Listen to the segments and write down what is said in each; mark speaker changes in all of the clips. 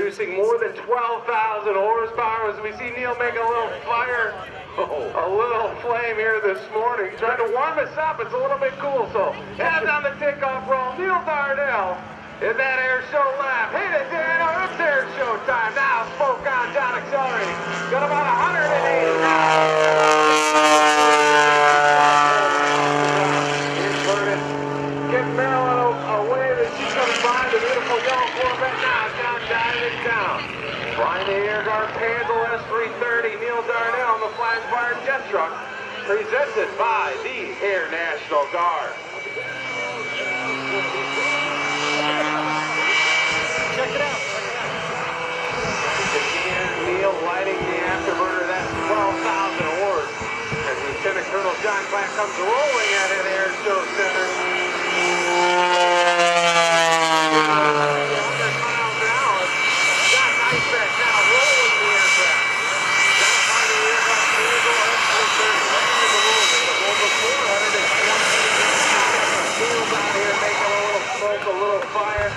Speaker 1: producing more than 12,000 horsepower as we see Neal make a little fire, a little flame here this morning, trying to warm us up. It's a little bit cool, so hands on the takeoff roll. Neal Darnell in that Airshow lap. Hey, Dano, it's Airshow time. Now, spoke on, John accelerating. Got about 180 inverted. Get Marilyn away that she comes by the beautiful yellow Corvette now. John diving down. Flying the Air Guard Panzl S330. Neal Darnell in the Flash Fire Jet Truck. Presented by the Air National Guard.
Speaker 2: Check it out.
Speaker 1: Neal lighting the afterburner. That's 12,000 horse. As Lieutenant Colonel John Klatt comes rolling at it, Airshow Center. 100 miles an hour. Got nice back now, rolling the aircraft. Got to find the aircraft. Landed the roll. Over 420. Neal's out here making a little smoke, a little fire.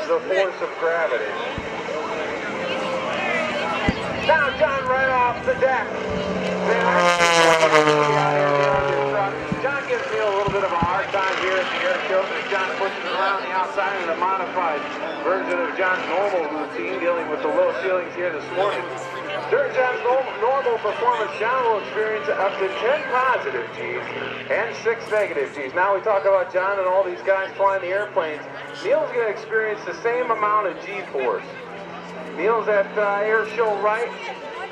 Speaker 1: The force of gravity. Now John right off the deck. John gives me a little bit of a hard time here at the air show as John pushes around the outside in a modified version of John's normal routine dealing with the low ceilings here this morning. During John's normal performance, John will experience up to 10 positive G's and 6 negative G's. Now we talk about John and all these guys flying the airplanes. Neal's going to experience the same amount of G-force. Neal's at Airshow right.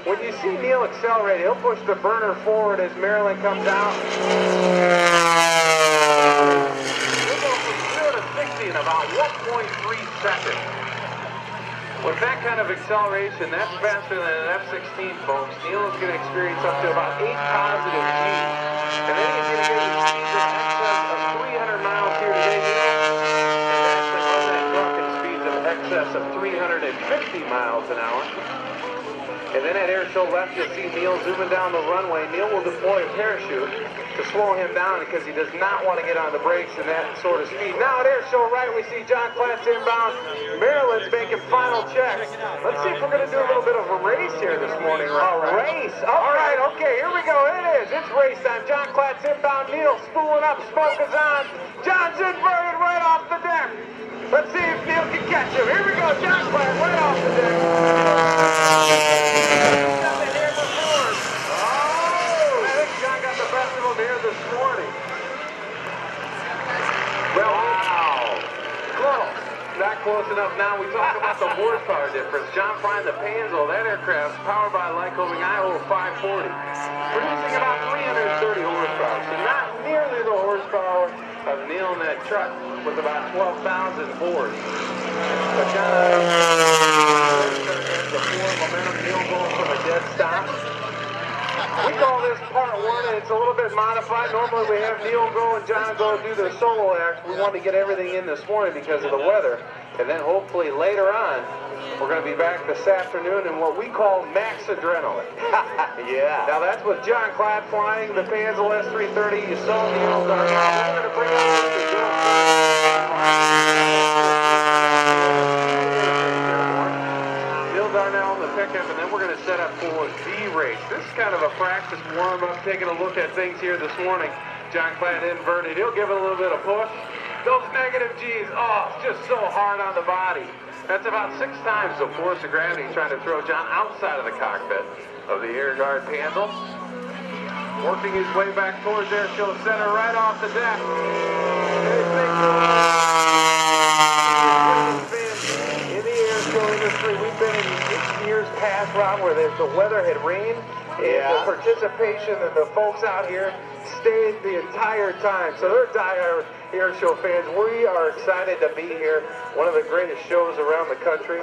Speaker 1: When you see Neal accelerate, he'll push the burner forward as Marilyn comes out. He'll go from 0 to 60 in about 1.3 seconds. With that kind of acceleration, that's faster than an F-16, folks. Neal is going to experience up to about 8 positive G's. And then he's going to get the speeds in excess of 300 miles here today, Neal. Excess of 350 miles an hour. And then at Airshow left, you'll see Neal zooming down the runway. Neal will deploy a parachute to slow him down because he does not want to get on the brakes in that sort of speed. Now at Airshow right, we see John Klatt inbound. Marilyn's making final checks. Let's see if we're going to do a little bit of a race here this morning. Race? All right, okay, here we go. It is. It's race time. John Klatt's inbound. Neal spooling up. Smoke is on. John's inverted right off the deck. Let's see if Neal can catch him. Here we go, John Klatt right off the deck. I think John got the best of him here this morning. Well, wow. Close. Not close enough now. We talk about the horsepower difference. John flying the Panzl, that aircraft powered by a Lycoming Iowa 540, producing about 330 horsepower. So not nearly the horsepower of Neal in that truck with about 12,000 horse. But John, the forward momentum, Neal going from a dead stop. We call this part one, and it's a little bit modified. Normally we have Neal go and John go do their solo acts. We wanted to get everything in this morning because of the weather. And then hopefully later on, we're going to be back this afternoon in what we call max adrenaline. Yeah. Now that's with John Klatt flying the Panzl S330. You saw Neal Darnell. We're going to bring out Neal Darnell in the pickup, and then we're going to set up for the race. This is kind of a practice warm-up, taking a look at things here this morning. John Klatt inverted. He'll give it a little bit of push. Those negative G's, oh, it's just so hard on the body. That's about 6 times the force of gravity trying to throw John outside of the cockpit of the Air Guard Panzl. Working his way back towards Airshow Center right off the deck. In the airshow industry, we've been in years past, Rob, where the weather had rained, and the participation of the folks out here stayed the entire time. So they're diehard Airshow fans. We are excited to be here. One of the greatest shows around the country.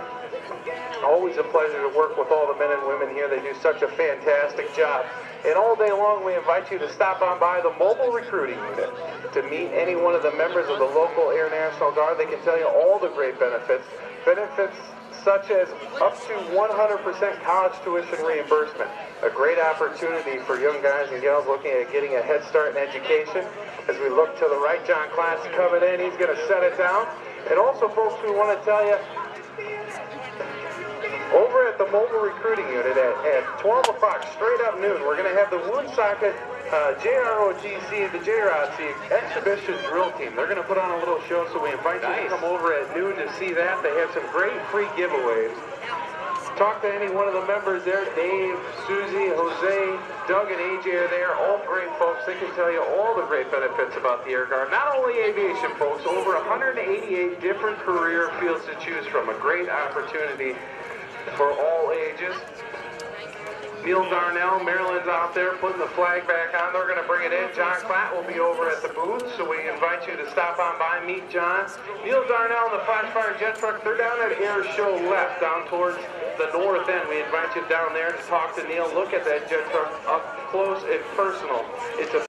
Speaker 1: Always a pleasure to work with all the men and women here. They do such a fantastic job. And all day long, we invite you to stop on by the mobile recruiting unit to meet any one of the members of the local Air National Guard. They can tell you all the great benefits. Benefits such as up to 100% college tuition reimbursement. A great opportunity for young guys and gals looking at getting a head start in education. As we look to the right, John Klatt's coming in. He's going to set it down. And also, folks, we want to tell you, over at the mobile recruiting unit at 12 o'clock, straight up noon, we're going to have the Woonsocket JROTC, the JROTC exhibition drill team. They're going to put on a little show, so we invite you to come over at noon to see that. They have some great free giveaways. Talk to any one of the members there. Dave, Susie, Jose, Doug, and AJ are there. All great folks. They can tell you all the great benefits about the Air Guard. Not only aviation, folks, over 188 different career fields to choose from. A great opportunity for all ages. Neal Darnell, Maryland's out there putting the flag back on. They're going to bring it in. John Klatt will be over at the booth, so we invite you to stop on by, meet John. Neal Darnell and the Flashfire Jet Truck, they're down at Airshow left, down towards the north end. We invite you down there to talk to Neal. Look at that jet truck up close and personal. It's a